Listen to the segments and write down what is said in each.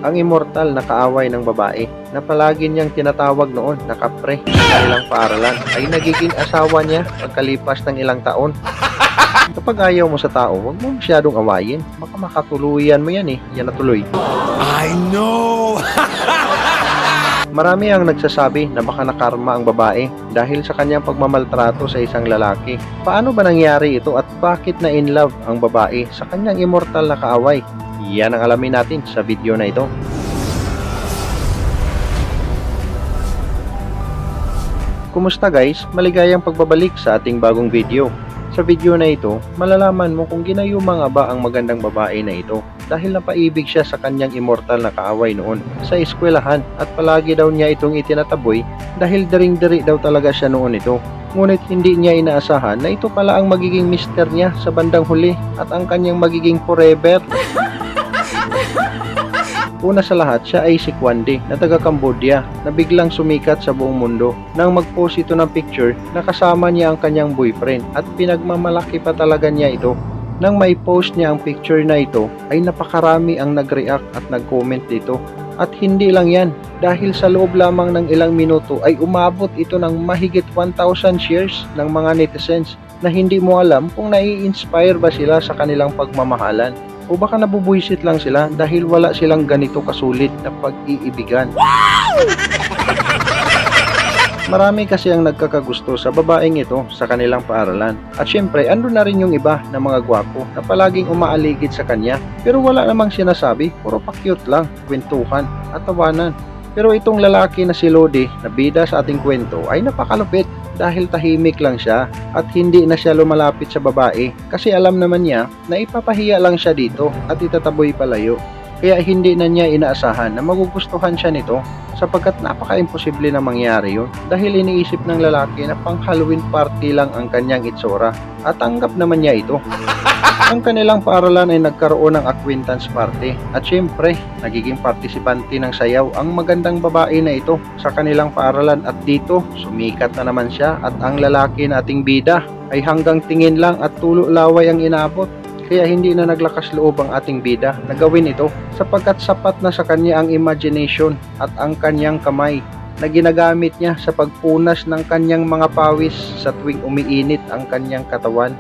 ang immortal na kaaway ng babae na palagi niyang tinatawag noon na kapre sa kanilang paaralan ay nagiging asawa niya pagkalipas ng ilang taon. Kapag ayaw mo sa tao, huwag mo masyadong awayin. Baka makatuluyan mo yan eh. Yan na tuloy. I know! Marami ang nagsasabi na baka nakarma ang babae dahil sa kanyang pagmamaltrato sa isang lalaki. Paano ba nangyari ito at bakit na in love ang babae sa kanyang immortal na kaaway? Yan ang alamin natin sa video na ito. Kumusta guys? Maligayang pagbabalik sa ating bagong video. Sa video na ito, malalaman mo kung ginayuma nga ba ang magandang babae na ito dahil napaibig siya sa kanyang immortal na kaaway noon sa eskwelahan at palagi daw niya itong itinataboy dahil daring-diri daw talaga siya noon ito. Ngunit hindi niya inaasahan na ito pala ang magiging mister niya sa bandang huli at ang kanyang magiging forever. Una sa lahat, siya ay si Kwande na taga Cambodia na biglang sumikat sa buong mundo nang mag-post ito ng picture na kasama niya ang kanyang boyfriend at pinagmamalaki pa talaga niya ito. Nang may post niya ang picture na ito ay napakarami ang nag-react at nag-comment dito. At hindi lang yan, dahil sa loob lamang ng ilang minuto ay umabot ito ng mahigit 1,000 shares ng mga netizens na hindi mo alam kung nai-inspire ba sila sa kanilang pagmamahalan. O baka nabubuisit lang sila dahil wala silang ganito kasulit na pag-iibigan. Marami kasi ang nagkakagusto sa babaeng ito sa kanilang paaralan. At syempre, andun na rin yung iba na mga gwapo na palaging umaaligid sa kanya. Pero wala namang sinasabi, puro pa-cute lang, kwentuhan at tawanan. Pero itong lalaki na si Lodi na bida sa ating kwento ay napakalupit dahil tahimik lang siya at hindi na siya lumalapit sa babae kasi alam naman niya na ipapahiya lang siya dito at itataboy palayo. Kaya hindi na niya inaasahan na magugustuhan siya nito sapagkat napaka-imposible na mangyari yun dahil iniisip ng lalaki na pang Halloween party lang ang kanyang itsura at tanggap naman niya ito. Ang kanilang paaralan ay nagkaroon ng acquaintance party at syempre nagiging partisipante ng sayaw ang magandang babae na ito sa kanilang paaralan at dito sumikat na naman siya at ang lalaki nating bida ay hanggang tingin lang at tulo laway ang inabot. Kaya hindi na naglakas loob ang ating bida na gawin ito sapagkat sapat na sa kanya ang imagination at ang kanyang kamay na ginagamit niya sa pagpunas ng kanyang mga pawis sa tuwing umiinit ang kanyang katawan.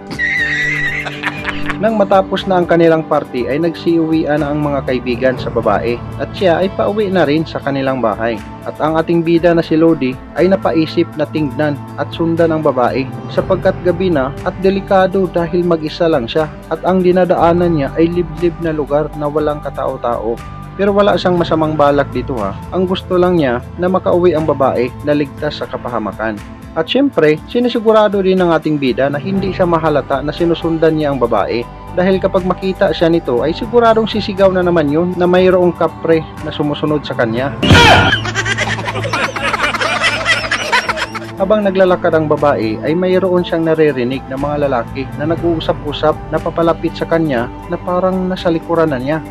Nang matapos na ang kanilang party ay nagsiuwian na ang mga kaibigan sa babae at siya ay pauwi na rin sa kanilang bahay. At ang ating bida na si Lodi ay napaisip na tingnan at sundan ang babae sapagkat gabi na at delikado dahil mag-isa lang siya at ang dinadaanan niya ay liblib na lugar na walang katao-tao. Pero wala siyang masamang balak dito ha. Ang gusto lang niya na makauwi ang babae na ligtas sa kapahamakan. At syempre, sinisigurado din ng ating bida na hindi siya mahalata na sinusundan niya ang babae. Dahil kapag makita siya nito ay siguradong sisigaw na naman yun na mayroong kapre na sumusunod sa kanya. Habang naglalakad ang babae ay mayroon siyang naririnig na mga lalaki na nag-uusap-usap na papalapit sa kanya na parang nasa likuran na niya.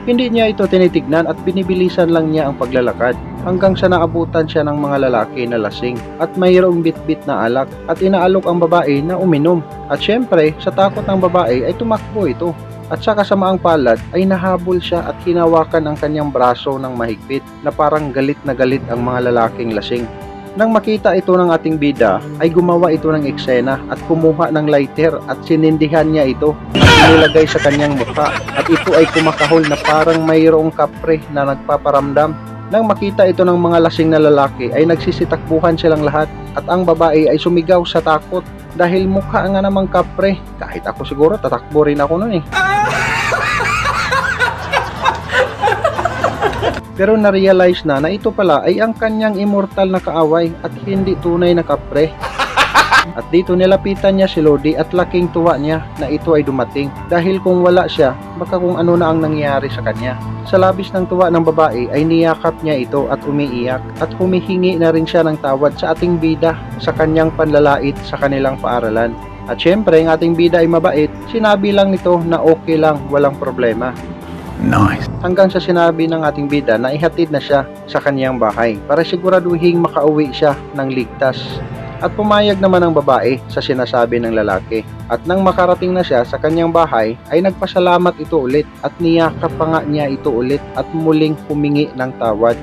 Hindi niya ito tinitignan at binibilisan lang niya ang paglalakad hanggang sa naabutan siya ng mga lalaki na lasing at mayroong bitbit na alak at inaalok ang babae na uminom. At syempre, sa takot ng babae ay tumakbo ito. At sa kasamaang palad ay nahabol siya at hinawakan ang kanyang braso ng mahigpit na parang galit na galit ang mga lalaking lasing. Nang makita ito ng ating bida ay gumawa ito ng eksena at kumuha ng lighter at sinindihan niya ito at inilagay sa kanyang mukha at ito ay kumakahol na parang mayroong kapre na nagpaparamdam. Nang makita ito ng mga lasing na lalaki ay nagsisitakbuhan silang lahat at ang babae ay sumigaw sa takot dahil mukha nga namang kapre. Kahit ako siguro tatakbo rin ako nun eh. Pero na-realize na ito pala ay ang kanyang immortal na kaaway at hindi tunay na kapre. At dito nilapitan niya si Lodi at laking tuwa niya na ito ay dumating dahil kung wala siya baka kung ano na ang nangyari sa kanya. Sa labis ng tuwa ng babae ay niyakap niya ito at umiiyak at humihingi na rin siya ng tawad sa ating bida sa kanyang panlalait sa kanilang paaralan. At syempre ang ating bida ay mabait, sinabi lang nito na okay lang, walang problema. Nice. Hanggang sa sinabi ng ating bida na ihatid na siya sa kaniyang bahay para siguraduhing makauwi siya ng ligtas. At pumayag naman ang babae sa sinasabi ng lalaki. At nang makarating na siya sa kanyang bahay ay nagpasalamat ito ulit at niyakap pa nga niya ito ulit at muling humingi ng tawad.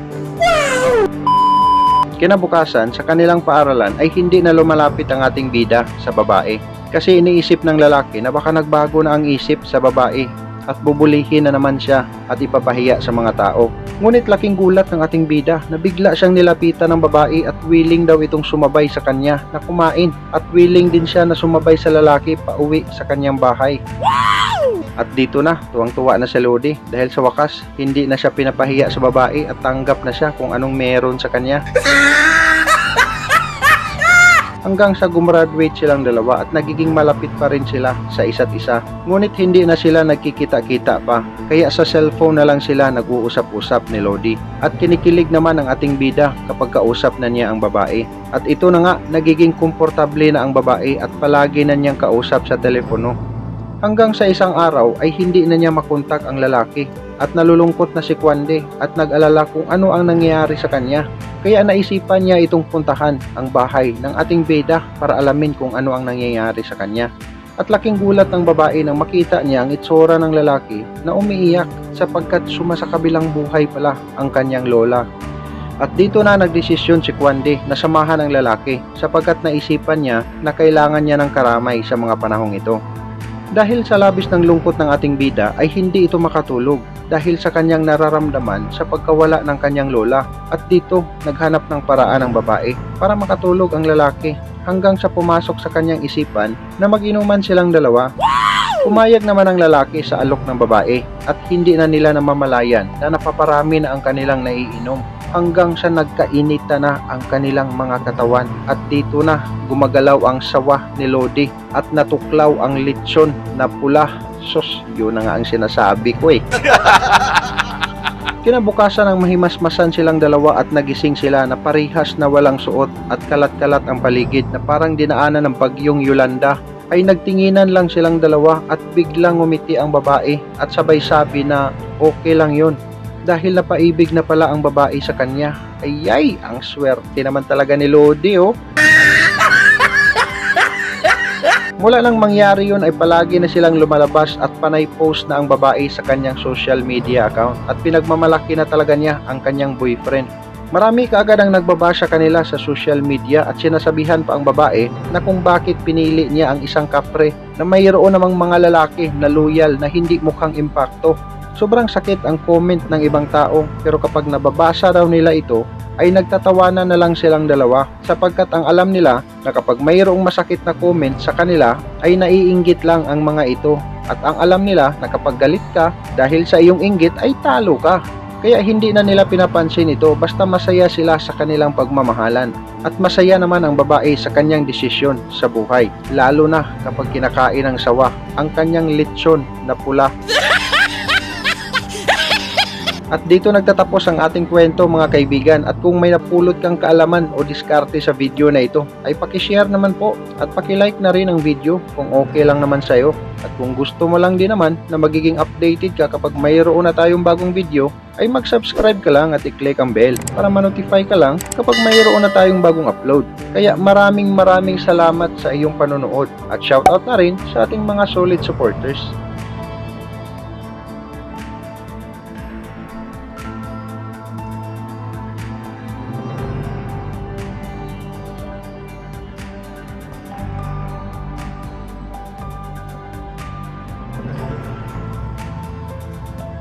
Kinabukasan sa kanilang paaralan ay hindi na lumalapit ang ating bida sa babae kasi iniisip ng lalaki na baka nagbago na ang isip sa babae at bubulihin na naman siya at ipapahiya sa mga tao. Ngunit laking gulat ng ating bida na bigla siyang nilapitan ng babae at willing daw itong sumabay sa kanya na kumain at willing din siya na sumabay sa lalaki pauwi sa kanyang bahay. At dito na, tuwang-tuwa na si Lodi dahil sa wakas, hindi na siya pinapahiya sa babae at tanggap na siya kung anong meron sa kanya. Hanggang sa gumraduate silang dalawa at nagiging malapit pa rin sila sa isa't isa. Ngunit hindi na sila nagkikita-kita pa, kaya sa cellphone na lang sila nag-uusap-usap ni Lodi. At kinikilig naman ang ating bida kapag kausap na niya ang babae. At ito na nga, nagiging komportable na ang babae at palagi na niyang kausap sa telepono. Hanggang sa isang araw ay hindi na niya makontak ang lalaki at nalulungkot na si Kwande at nag-alala kung ano ang nangyayari sa kanya. Kaya naisipan niya itong puntahan ang bahay ng ating bida para alamin kung ano ang nangyayari sa kanya. At laking gulat ng babae nang makita niya ang itsura ng lalaki na umiiyak sapagkat sumasakabilang buhay pala ang kanyang lola. At dito na nagdesisyon si Kwande na samahan ang lalaki sapagkat naisipan niya na kailangan niya ng karamay sa mga panahong ito. Dahil sa labis ng lungkot ng ating bida ay hindi ito makatulog dahil sa kanyang nararamdaman sa pagkawala ng kanyang lola at dito naghanap ng paraan ang babae para makatulog ang lalaki hanggang sa pumasok sa kanyang isipan na mag-inuman silang dalawa. Pumayag naman ang lalaki sa alok ng babae at hindi na nila namamalayan na napaparami na ang kanilang naiinom hanggang sa nagkainita na ang kanilang mga katawan at dito na gumagalaw ang sawa ni Lodi at natuklaw ang lechon na pula. Sus, yun na nga ang sinasabi ko eh. Kinabukasan ng mahimasmasan silang dalawa at nagising sila na parihas na walang suot at kalat-kalat ang paligid na parang dinaanan ng bagyong Yolanda. Ay nagtinginan lang silang dalawa at biglang umiti ang babae at sabay sabi na okay lang yun. Dahil napaibig na pala ang babae sa kanya. Ayay, ang swerte naman talaga ni Lodi oh. Mula nang mangyari yun ay palagi na silang lumalabas at panay post na ang babae sa kanyang social media account at pinagmamalaki na talaga niya ang kanyang boyfriend. Marami kaagad ang nagbabasa kanila sa social media at sinasabihan pa ang babae na kung bakit pinili niya ang isang kapre na mayroon namang mga lalaki na loyal na hindi mukhang impakto. Sobrang sakit ang comment ng ibang tao pero kapag nababasa raw nila ito ay nagtatawanan na lang silang dalawa sapagkat ang alam nila na kapag mayroong masakit na comment sa kanila ay naiinggit lang ang mga ito at ang alam nila na kapag galit ka dahil sa iyong inggit ay talo ka. Kaya hindi na nila pinapansin ito basta masaya sila sa kanilang pagmamahalan at masaya naman ang babae sa kanyang desisyon sa buhay lalo na kapag kinakain ng sawa ang kanyang lechon na pula. At dito nagtatapos ang ating kwento mga kaibigan at kung may napulot kang kaalaman o diskarte sa video na ito ay pakishare naman po at pakilike na rin ang video kung okay lang naman sa'yo at kung gusto mo lang din naman na magiging updated ka kapag mayroon na tayong bagong video ay mag-subscribe ka lang at i-click ang bell para ma-notify ka lang kapag mayroon na tayong bagong upload. Kaya maraming salamat sa iyong panonood at shoutout na rin sa ating mga solid supporters.